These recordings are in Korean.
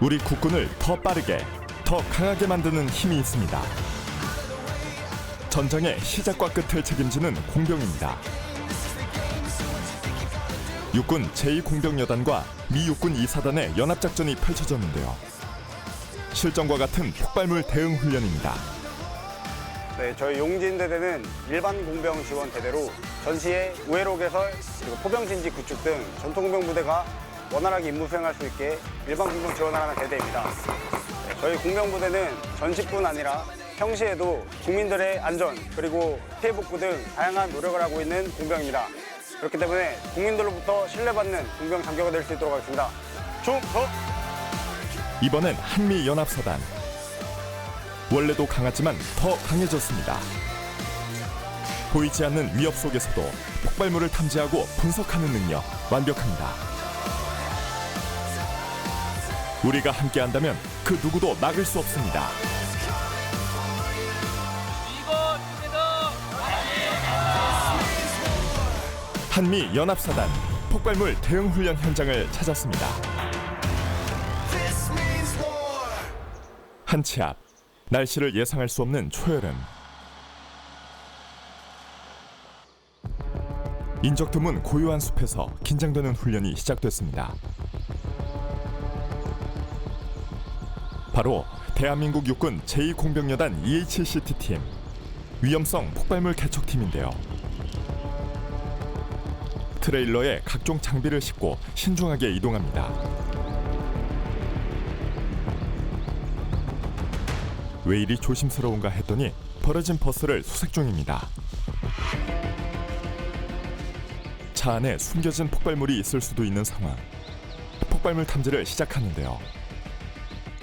우리 국군을 더 빠르게, 더 강하게 만드는 힘이 있습니다. 전장의 시작과 끝을 책임지는 공병입니다. 육군 제2공병여단과 미 육군 2사단의 연합작전이 펼쳐졌는데요. 실전과 같은 폭발물 대응 훈련입니다. 네, 저희 용진대대는 일반 공병 지원 대대로 전시에 우회로 개설, 그리고 포병 진지 구축 등 전투공병 부대가 원활하게 임무 수행할 수 있게 일반 공병 지원을 하는 대대입니다. 네, 저희 공병부대는 전시뿐 아니라 평시에도 국민들의 안전 그리고 피해 복구 등 다양한 노력을 하고 있는 공병입니다. 그렇기 때문에 국민들로부터 신뢰받는 공병 장교가 될 수 있도록 하겠습니다. 충성! 이번엔 한미연합사단. 원래도 강하지만 더 강해졌습니다. 보이지 않는 위협 속에서도 폭발물을 탐지하고 분석하는 능력 완벽합니다. 우리가 함께한다면 그 누구도 막을 수 없습니다. 한미연합사단 폭발물 대응 훈련 현장을 찾았습니다. 한치 앞, 날씨를 예상할 수 없는 초여름. 인적 드문 고요한 숲에서 긴장되는 훈련이 시작됐습니다. 바로 대한민국 육군 제2공병여단 EHCT팀 위험성 폭발물 개척팀인데요. 트레일러에 각종 장비를 싣고 신중하게 이동합니다. 왜 이리 조심스러운가 했더니 버려진 버스를 수색 중입니다. 차 안에 숨겨진 폭발물이 있을 수도 있는 상황. 폭발물 탐지를 시작하는데요.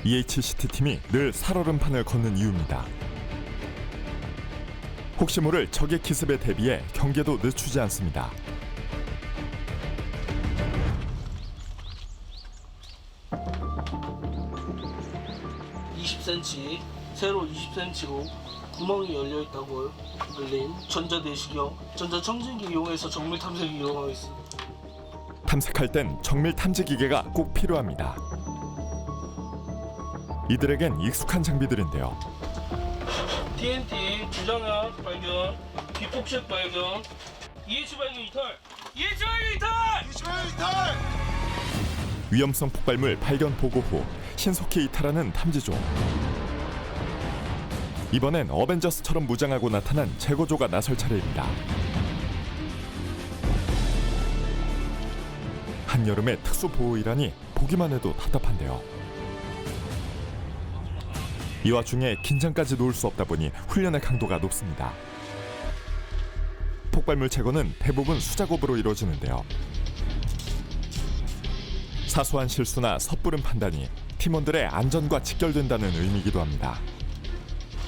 EHCT팀이 늘 살얼음판을 걷는 이유입니다. 혹시 모를 적의 기습에 대비해 경계도 늦추지 않습니다. 20cm, 세로 20cm로 구멍이 열려 있다고 열린 전자내시경, 전자청진기 이용해서 정밀 탐색을 이용하고 있습니다. 탐색할 땐 정밀 탐지 기계가 꼭 필요합니다. 이들에겐 익숙한 장비들인데요. TNT, 주장약 발견, 비폭식 발견, EH 발견 이탈! EH 발견 이탈! EH 발견 이탈! 위험성 폭발물 발견 보고 후 신속히 이탈하는 탐지조. 이번엔 어벤져스처럼 무장하고 나타난 제거조가 나설 차례입니다. 한여름의 특수보호이라니 보기만 해도 답답한데요. 이 와중에 긴장까지 놓을 수 없다 보니 훈련의 강도가 높습니다. 폭발물 제거는 대부분 수작업으로 이루어지는데요. 사소한 실수나 섣부른 판단이 팀원들의 안전과 직결된다는 의미이기도 합니다.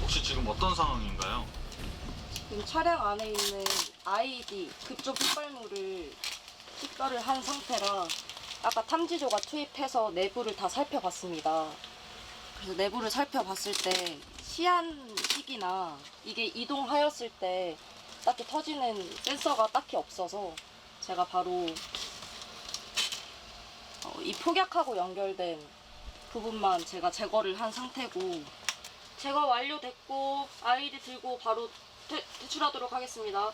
혹시 지금 어떤 상황인가요? 지금 차량 안에 있는 ID 그쪽 폭발물을 식별을 한 상태라 아까 탐지조가 투입해서 내부를 다 살펴봤습니다. 그래서 내부를 살펴봤을 때 시한식이나 이게 이동하였을 때 딱히 터지는 센서가 딱히 없어서 제가 바로 이 폭약하고 연결된 부분만 제가 제거를 한 상태고, 제거 완료됐고 아이디 들고 바로 퇴출하도록 하겠습니다.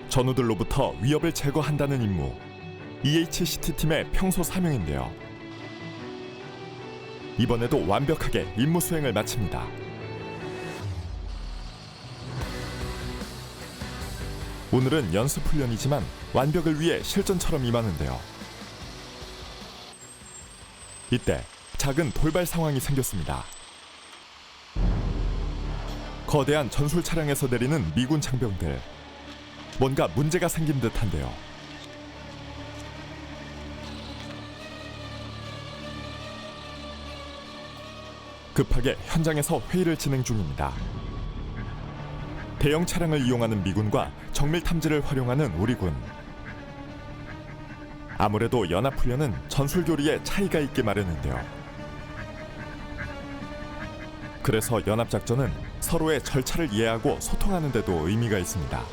전우들로부터 위협을 제거한다는 임무, EHCT팀의 평소 사명인데요. 이번에도 완벽하게 임무 수행을 마칩니다. 오늘은 연습 훈련이지만 완벽을 위해 실전처럼 임하는데요. 이때 작은 돌발 상황이 생겼습니다. 거대한 전술 차량에서 내리는 미군 장병들. 뭔가 문제가 생긴 듯한데요. 급하게 현장에서 회의를 진행 중입니다. 대형 차량을 이용하는 미군과 정밀 탐지를 활용하는 우리군. 아무래도 연합훈련은 전술교리에 차이가 있기 마련인데요. 그래서 연합작전은 서로의 절차를 이해하고 소통하는 데도 의미가 있습니다.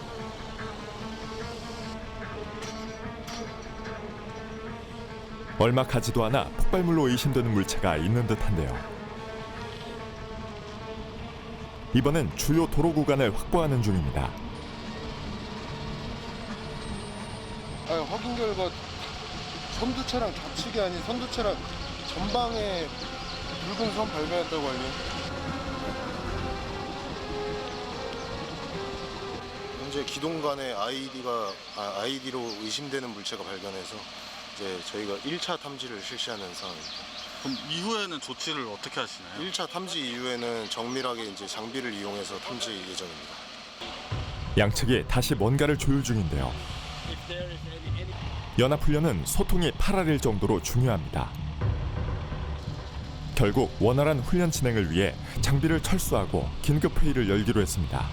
얼마 가지도 않아 폭발물로 의심되는 물체가 있는 듯한데요. 이번엔 주요 도로 구간을 확보하는 중입니다. 확인 결과 선두차랑 좌측이 아닌 선두차랑 전방에 붉은 선 발견했다고 알려. 현재 기동간에 아이디로 의심되는 물체가 발견해서 이제 저희가 1차 탐지를 실시하는 상황입니다. 그럼 이후에는 조치를 어떻게 하시나요? 1차 탐지 이후에는 정밀하게 이제 장비를 이용해서 탐지 예정입니다. 양측이 다시 뭔가를 조율 중인데요. 연합훈련은 소통이 팔알일 정도로 중요합니다. 결국 원활한 훈련 진행을 위해 장비를 철수하고 긴급 회의를 열기로 했습니다.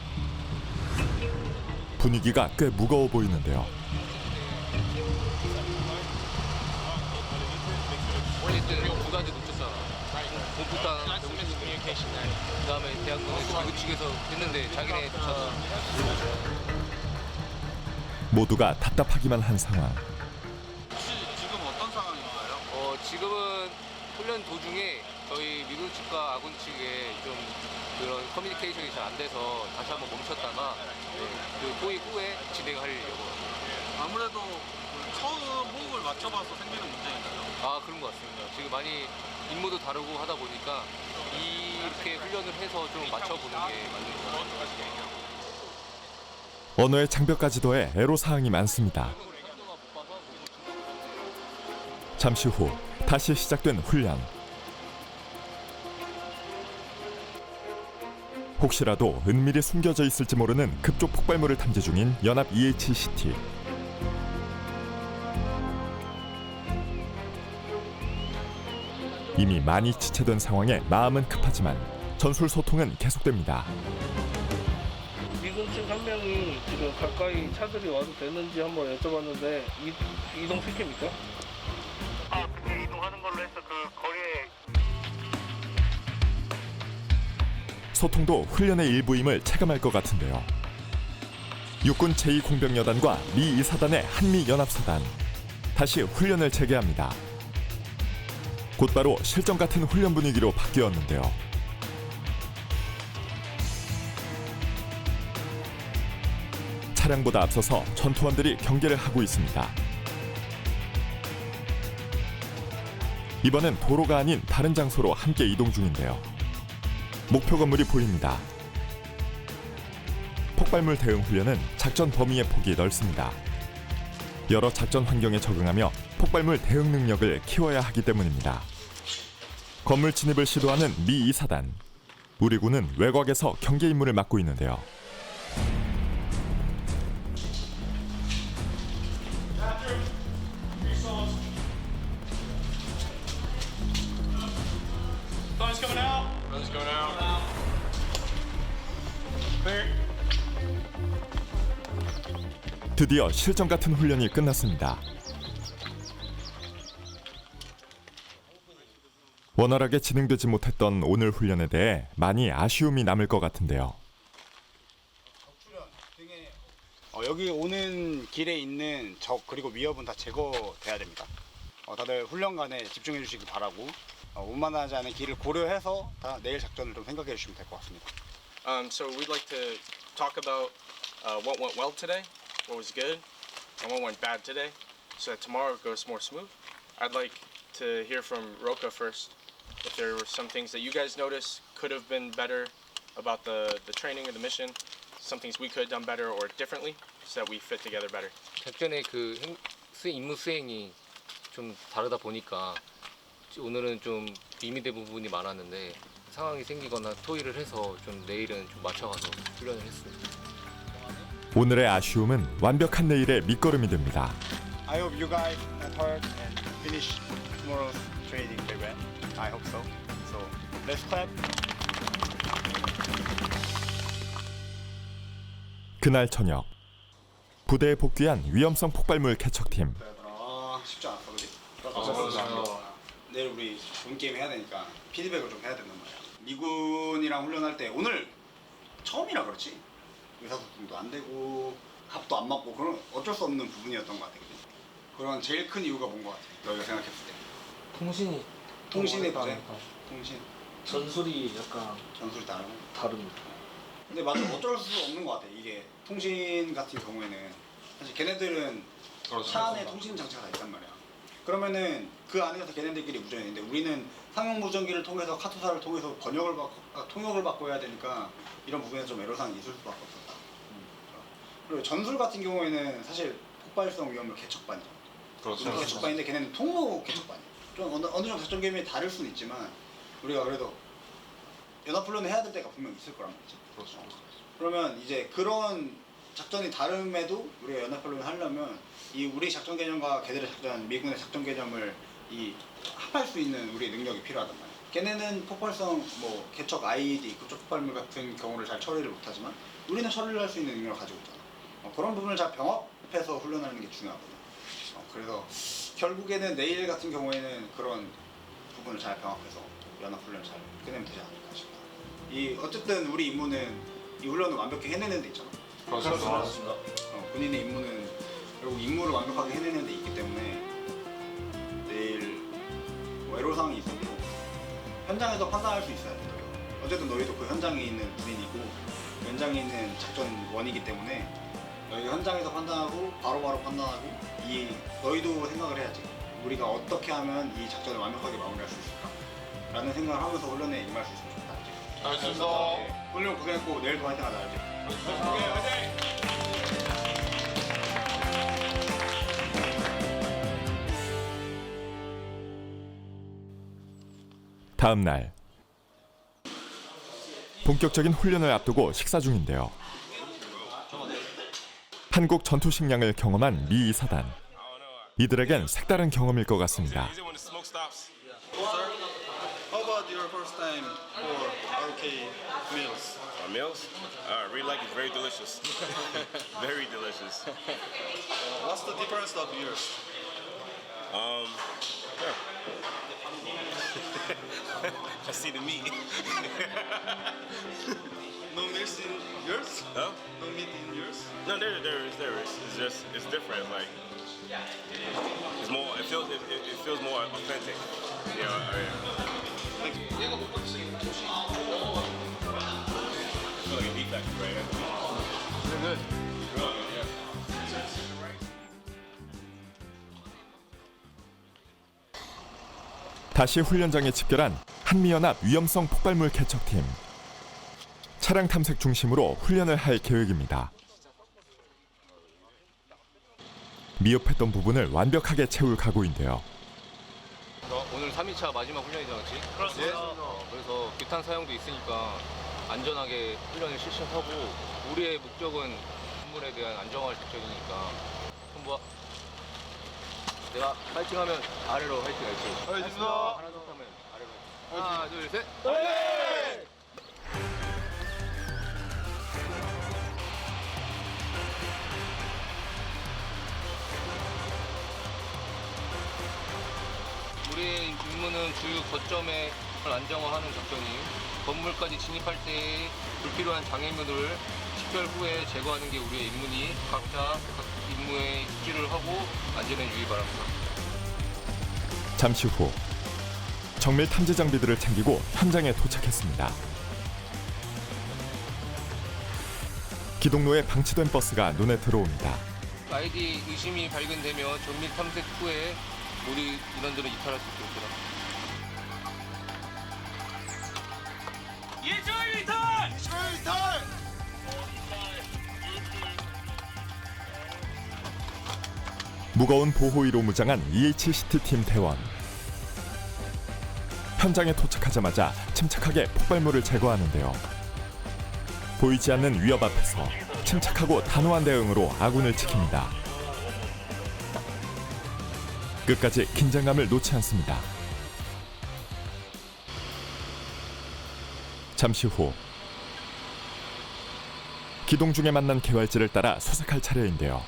분위기가 꽤 무거워 보이는데요. 원래 두 가지 놓쳤잖아. 공포탄, 그다음에 대학로에서 그 측에서 했는데 자기네 놓쳤어. 모두가 답답하기만 한 상황. 혹시 지금 어떤 상황인가요? 지금은 훈련 도중에 저희 미군 측과 아군 측에 좀 그런 커뮤니케이션이 잘 안 돼서 다시 한번 멈췄다가 그 토의 후에 진행하려고. 아무래도 처음 호흡을 맞춰봐서 생기는 문제인가요? 그런 것 같습니다. 지금 많이 임무도 다르고 하다 보니까 이렇게 훈련을 해서 좀 맞춰보는 게 맞는 것 같아요. 언어의 장벽까지 더해 애로사항이 많습니다. 잠시 후 다시 시작된 훈련. 혹시라도 은밀히 숨겨져 있을지 모르는 급조 폭발물을 탐지 중인 연합 EHCT. 이미 많이 지체된 상황에 마음은 급하지만 전술 소통은 계속됩니다. 미군 측 한 명이 지금 가까이 차들이 와도 되는지 한번 여쭤봤는데 이동시킵니까? 그게 이동하는 걸로 해서 그 거리에 소통도 훈련의 일부임을 체감할 것 같은데요. 육군 제2공병여단과 미 2사단의 한미연합사단. 다시 훈련을 재개합니다. 곧바로 실전 같은 훈련 분위기로 바뀌었는데요. 차량보다 앞서서 전투원들이 경계를 하고 있습니다. 이번엔 도로가 아닌 다른 장소로 함께 이동 중인데요. 목표 건물이 보입니다. 폭발물 대응 훈련은 작전 범위의 폭이 넓습니다. 여러 작전 환경에 적응하며 폭발물 대응 능력을 키워야 하기 때문입니다. 건물 진입을 시도하는 미 2사단. 우리 군은 외곽에서 경계 임무를 맡고 있는데요. 드디어 실전 같은 훈련이 끝났습니다. 원활하게 진행되지 못했던 오늘 훈련에 대해 많이 아쉬움이 남을 것 같은데요. 여기 오는 길에 있는 적 그리고 위협은 다 제거돼야 됩니다. 다들 훈련관에 집중해 주시기 바라고 원만하지 않은 길을 고려해서 다 내일 작전을 좀 생각해 주시면 될 것 같습니다. So we'd like to talk about what went well today, what was good, and what went bad today, so that tomorrow goes more smooth. I'd like to hear from Roka first, if there were some things that you guys noticed could have been better about the training or the mission, some things we could have done better or differently, so that we fit together better. 작전의 그 임무 수행이 좀 다르다 보니까 오늘은 좀 미미된 부분이 많았는데 상황이 생기거나 토의를 해서 좀 내일은 좀 맞춰가서 훈련을 했습니다. 오늘의 아쉬움은 완벽한 내일의 밑거름이 됩니다. I hope you guys at heart and finish tomorrow's training very well. I hope so. So let's clap. 그날 저녁 부대에 복귀한 위험성 폭발물 개척팀. 쉽지 않았어, 그지? 내일 우리 좋은 게임 해야 되니까 피드백을 좀 해야 된단 말이야. 미군이랑 훈련할 때 오늘 처음이라 그렇지? 의사소통도 안 되고 합도 안 맞고 그런 어쩔 수 없는 부분이었던 것 같아, 그지? 그런 제일 큰 이유가 뭔 것 같아? 너희가 생각했을 때. 통신이 통신의 부재? 다르니까. 통신. 전술이 약간 전술이 다르고. 다릅니다. 근데 맞아, 어쩔 수 없는 것 같아. 이게 통신 같은 경우에는 사실 걔네들은 차 안에 통신 장치가 다 있단 말이야. 그러면은 그 안에서 걔네들끼리 무전인데 우리는 상용 무전기를 통해서 카투사를 통해서 통역을 받고 해야 되니까 이런 부분에서 좀 애로사항이 있을 수밖에 없었다. 그리고 전술 같은 경우에는 사실 폭발성 위험을 개척반이야. 그렇죠. 개척반인데 걔네는 통로 개척반이야. 좀 어느 정도 작전 개념이 다를 수는 있지만 우리가 그래도 연합훈련을 해야 될 때가 분명 있을 거란 말이지. 그렇죠. 그러면 이제 그런 작전이 다름에도 우리가 연합훈련을 하려면 이 우리 작전 개념과 걔들의 작전, 미군의 작전 개념을 이 합할 수 있는 우리의 능력이 필요하단 말이야. 걔네는 폭발성 뭐 개척 IED, 그쪽 폭발물 같은 경우를 잘 처리를 못하지만 우리는 처리를 할 수 있는 능력을 가지고 있잖아. 그런 부분을 잘 병합해서 훈련하는 게 중요하거든. 그래서 결국에는 내일 같은 경우에는 그런 부분을 잘 병합해서 연합훈련을 잘 끝내면 되지 않을까 싶다. 이 어쨌든 우리 임무는 이 훈련을 완벽히 해내는 데 있잖아. 그렇죠. 본인의 임무는 결국 임무를 완벽하게 해내는 데 있기 때문에 내일 뭐 애로사항이 있어도 현장에서 판단할 수 있어야 돼. 어쨌든 너희도 그 현장에 있는 군인이고 그 현장에 있는 작전원이기 때문에 너희가 현장에서 판단하고 바로바로 판단하고 이 너희도 생각을 해야지. 우리가 어떻게 하면 이 작전을 완벽하게 마무리할 수 있을까? 라는 생각을 하면서 훈련에 임할 수 있으면 좋다. 알지? 알겠어. 훈련 고생했고 내일도 화이팅 하자. 알지? 다음 날 본격적인 훈련을 앞두고 식사 중인데요. 한국 전투 식량을 경험한 미 이사단. 이들에겐 색다른 경험일 것 같습니다. How about your first time for RK meals? Meals? I really like it. Very delicious. Very delicious. What's the difference of yours? I see the meat. No meals in yours? Huh? No meat in yours? No, there is. It's just it's different. Like it's more. It feels more authentic. Yeah. I feel like a beef factory, right? Very good. 다시 훈련장에 집결한 한미연합 위험성 폭발물 개척팀. 차량 탐색 중심으로 훈련을 할 계획입니다. 미흡했던 부분을 완벽하게 채울 각오인데요. 오늘 3일차 마지막 훈련이잖아, 그렇지? 그렇습니다. 그래서 규탄 사용도 있으니까 안전하게 훈련을 실시하고 우리의 목적은 인물에 대한 안정화를 목적이니까 손보아 내가 파이팅하면 아래로 파이팅 할지. 알겠습니다. 하나 더 하면 아래로 파이팅. 하나, 둘, 셋. 우리의 임무는 주요 거점에 안정화하는 작전이 건물까지 진입할 때 불필요한 장애물을 식별 후에 제거하는 게 우리의 임무니 각자 각 임무에 집중을 하고 안전에 유의 바랍니다. 잠시 후 정밀 탐지 장비들을 챙기고 현장에 도착했습니다. 기동로에 방치된 버스가 눈에 들어옵니다. 아이디 의심이 발견되면 정밀 탐색 후에 우리 인원들은 이탈할 수 있도록 합니다. 무거운 보호의로 무장한 EHCT 팀 대원. 현장에 도착하자마자 침착하게 폭발물을 제거하는데요. 보이지 않는 위협 앞에서 침착하고 단호한 대응으로 아군을 지킵니다. 끝까지 긴장감을 놓지 않습니다. 잠시 후 기동 중에 만난 개활지를 따라 수색할 차례인데요.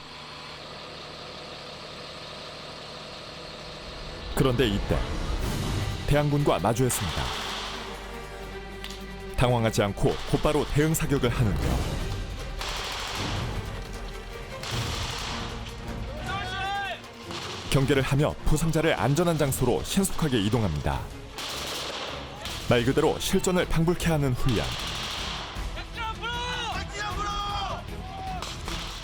그런데 이때 대항군과 마주했습니다. 당황하지 않고 곧바로 대응 사격을 하는데요. 경계를 하며 부상자를 안전한 장소로 신속하게 이동합니다. 말 그대로 실전을 방불케 하는 훈련.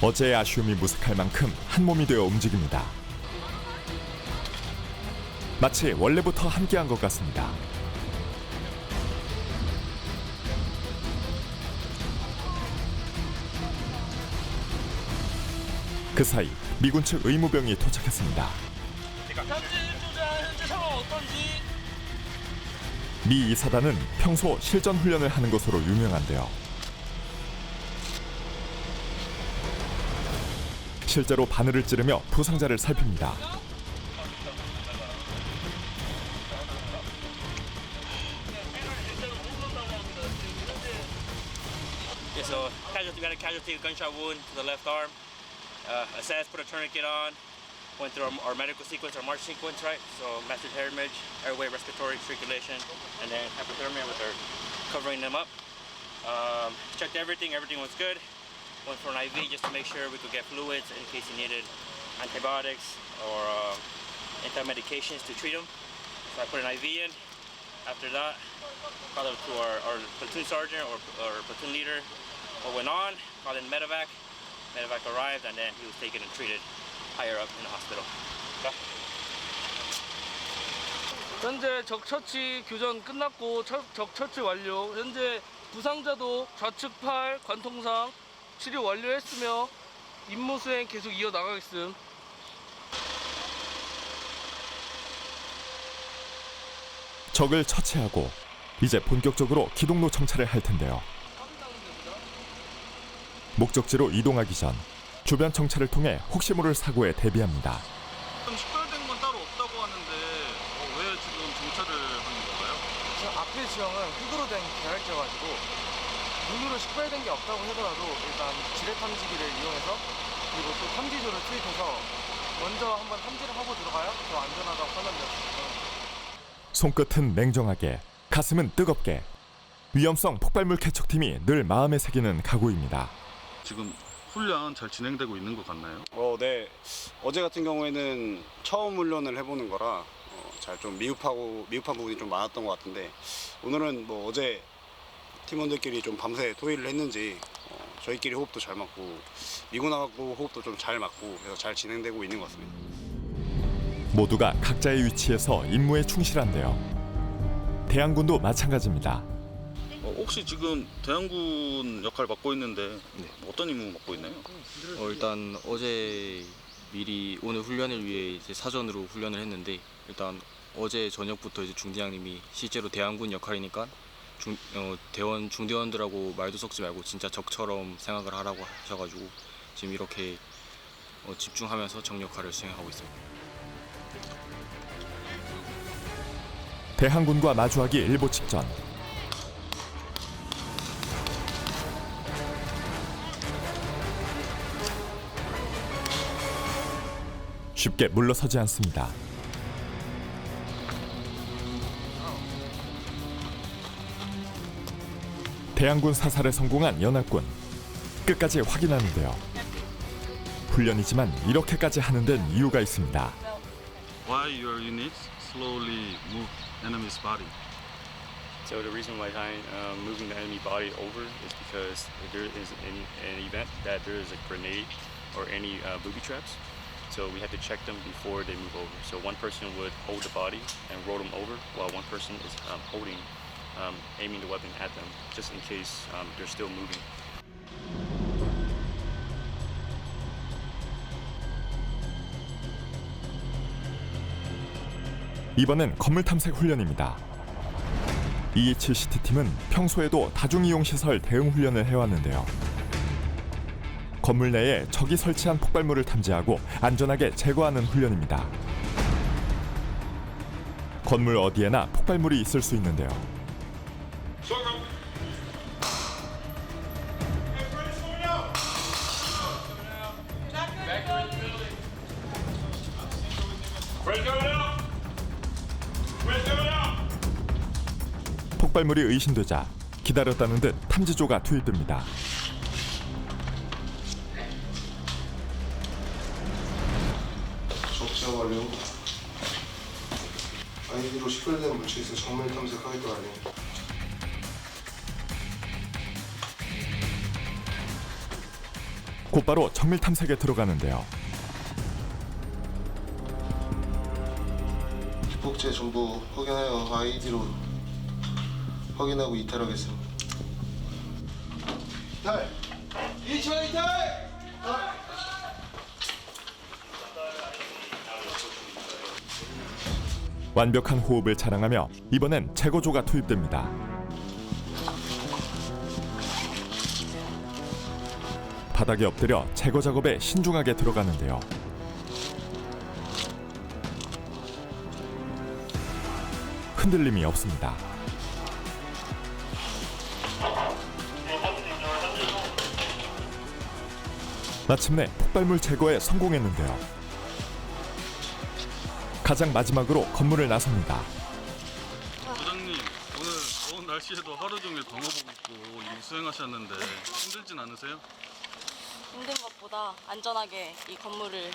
어제의 아쉬움이 무색할 만큼 한 몸이 되어 움직입니다. 마치 원래부터 함께한 것 같습니다. 그 사이 미군 측 의무병이 도착했습니다. 현재 상황 어떤지. 미 이사단은 평소 실전 훈련을 하는 것으로 유명한데요. 실제로 바늘을 찌르며 부상자를 살핍니다. Yeah, so we got a casualty, gunshot wound to the left arm. Assessed, put a tourniquet on. Went through our medical sequence, our march sequence, right? So massive hemorrhage, airway, respiratory, circulation, and then hypothermia with our covering them up. Checked everything was good. Went for an IV just to make sure we could get fluids in case he needed antibiotics or anti-medications to treat him. So I put an IV in. After that, called up to our platoon sergeant or platoon leader. What went on, called in medevac. Medevac arrived and then he was taken and treated higher up in the hospital. 현재 적처치 교전 끝났고 적처치 완료. 현재 부상자도 좌측 팔 관통상 치료 완료했으며 임무 수행 계속 이어나가겠음. 적을 처치하고 이제 본격적으로 기동로 정찰을 할 텐데요. 목적지로 이동하기 전 주변 정찰을 통해 혹시 모를 사고에 대비합니다. 좀 식별된 건 따로 없다고 하는데 왜 지금 정찰을 하는 건가요? 지금 앞에 지형은 흙으로 된 계열지여가지고 눈으로 식별된 게 없다고 하더라도 일단 지뢰 탐지기를 이용해서 그리고 또 탐지조를 투입해서 먼저 한번 탐지를 하고 들어가야 더 안전하다고 판단되었습니다. 손끝은 냉정하게, 가슴은 뜨겁게. 위험성 폭발물 개척팀이 늘 마음에 새기는 각오입니다. 지금 훈련 잘 진행되고 있는 것 같나요? 네. 어제 같은 경우에는 처음 훈련을 해보는 거라 잘 좀 미흡한 부분이 좀 많았던 것 같은데 오늘은 뭐 어제 팀원들끼리 좀 밤새 토의를 했는지 저희끼리 호흡도 잘 맞고 미군하고 호흡도 좀 잘 맞고 그래서 잘 진행되고 있는 것 같습니다. 모두가 각자의 위치에서 임무에 충실한데요. 대항군도 마찬가지입니다. 혹시 지금 대항군 역할 맡고 있는데 어떤 임무 맡고 있나요? 일단 어제 미리 오늘 훈련을 위해 이제 사전으로 훈련을 했는데 일단 어제 저녁부터 이제 중대장님이 실제로 대항군 역할이니까 중대원들하고 말도 섞지 말고 진짜 적처럼 생각을 하라고 하셔가지고 지금 이렇게 집중하면서 적 역할을 수행하고 있습니다. 대항군과 마주하기 일보 직전 쉽게 물러서지 않습니다. 대항군 사살에 성공한 연합군 끝까지 확인하는데요. 훈련이지만 이렇게까지 하는 데는 이유가 있습니다. Why your units slowly move enemy's body? So the reason why moving the enemy body over is because if there is an event that there is a grenade or any booby traps, so we have to check them before they move over. So one person would hold the body and roll them over, while one person is aiming the weapon at them, just in case they're still moving. 이번엔 건물 탐색 훈련입니다. EH-CT 팀은 평소에도 다중이용시설 대응 훈련을 해왔는데요. 건물 내에 적이 설치한 폭발물을 탐지하고 안전하게 제거하는 훈련입니다. 건물 어디에나 폭발물이 있을 수 있는데요. 폭발물이 의심되자 기다렸다는 듯 탐지조가 투입됩니다. 적시화 완료. IED로 식별된 물체에서 정밀 탐색하겠다 하니 곧바로 정밀 탐색에 들어가는데요. 기폭제 전부 확인하여 IED로 확인하고 이탈하겠습니다. 이탈! 2차 이탈! 완벽한 호흡을 자랑하며 이번엔 제거조가 투입됩니다. 바닥에 엎드려 제거 작업에 신중하게 들어가는데요. 흔들림이 없습니다. 마침내 폭발물 제거에 성공했는데요. 가장 마지막으로 건물을 나섭니다. 부장님, 오늘 더운 날씨에도 하루 종일 방호복 입고 일 수행하셨는데 힘들진 않으세요? 힘든 것보다 안전하게 이 건물을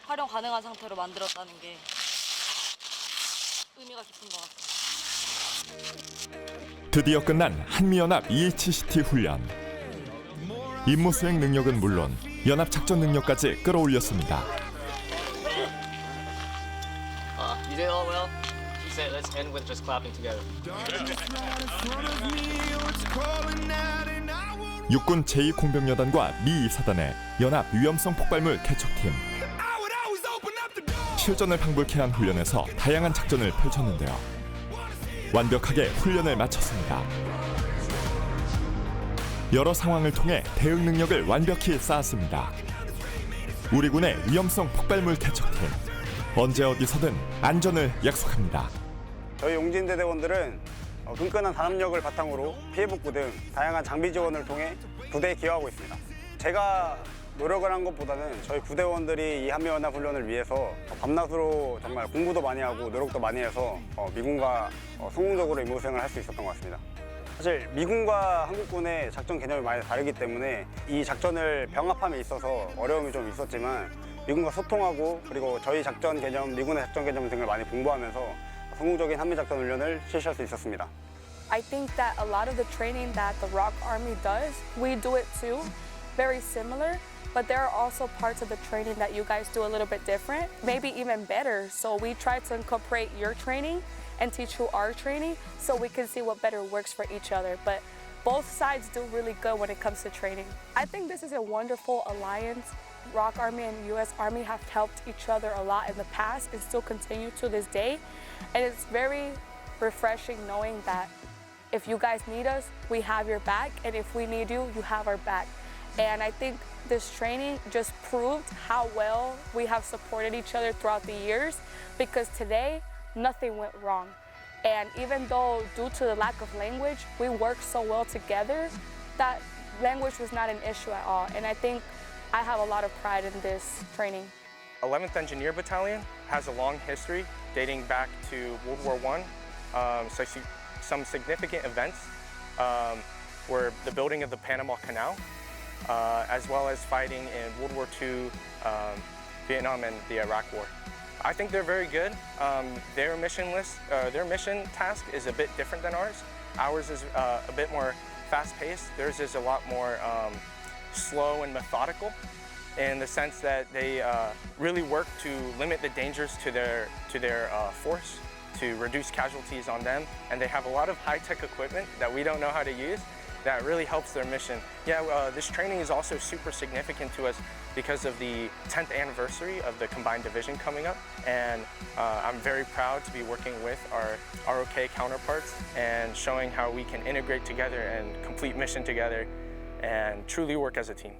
활용 가능한 상태로 만들었다는 게 의미가 깊은 것 같습니다. 드디어 끝난 한미연합 EHCT 훈련. 임무 수행 능력은 물론 연합 작전 능력까지 끌어올렸습니다. You did all well. Say, let's end with just clapping together. 육군 제2공병여단과 미 2사단의 연합 위험성 폭발물 개척팀. 실전을 방불케 한 훈련에서 다양한 작전을 펼쳤는데요. 완벽하게 훈련을 마쳤습니다. 여러 상황을 통해 대응 능력을 완벽히 쌓았습니다. 우리 군의 위험성 폭발물 개척팀. 언제 어디서든 안전을 약속합니다. 저희 용진대대원들은 끈끈한 단합력을 바탕으로 피해복구 등 다양한 장비 지원을 통해 부대에 기여하고 있습니다. 제가 노력을 한 것보다는 저희 부대원들이 이 한미연합 훈련을 위해서 밤낮으로 정말 공부도 많이 하고 노력도 많이 해서 미군과 성공적으로 임무 수행을 할 수 있었던 것 같습니다. 사실 미군과 한국군의 작전 개념이 많이 다르기 때문에 이 작전을 병합함에 있어서 어려움이 좀 있었지만 미군과 소통하고 그리고 저희 작전 개념, 미군의 작전 개념 등을 많이 공부하면서 성공적인 한미작전 훈련을 실시할 수 있었습니다. I think that a lot of the training that the ROK Army does, we do it too, very similar, but there are also parts of the training that you guys do a little bit different, maybe even better. So we try to incorporate your training and teach you our training so we can see what better works for each other. But both sides do really good when it comes to training. I think this is a wonderful alliance. ROK Army and US Army have helped each other a lot in the past and still continue to this day. And it's very refreshing knowing that if you guys need us, we have your back, and if we need you, you have our back. And I think this training just proved how well we have supported each other throughout the years, because today, nothing went wrong. And even though due to the lack of language, we worked so well together, that language was not an issue at all. And I think I have a lot of pride in this training. 11th Engineer Battalion has a long history dating back to World War I. So some significant events were the building of the Panama Canal, as well as fighting in World War II, Vietnam, and the Iraq War. I think they're very good. Their mission task is a bit different than ours. Ours is a bit more fast-paced. Theirs is a lot more slow and methodical, in the sense that they really work to limit the dangers to their force, to reduce casualties on them, and they have a lot of high-tech equipment that we don't know how to use that really helps their mission. Yeah, this training is also super significant to us because of the 10th anniversary of the combined division coming up, and I'm very proud to be working with our ROK counterparts and showing how we can integrate together and complete mission together and truly work as a team.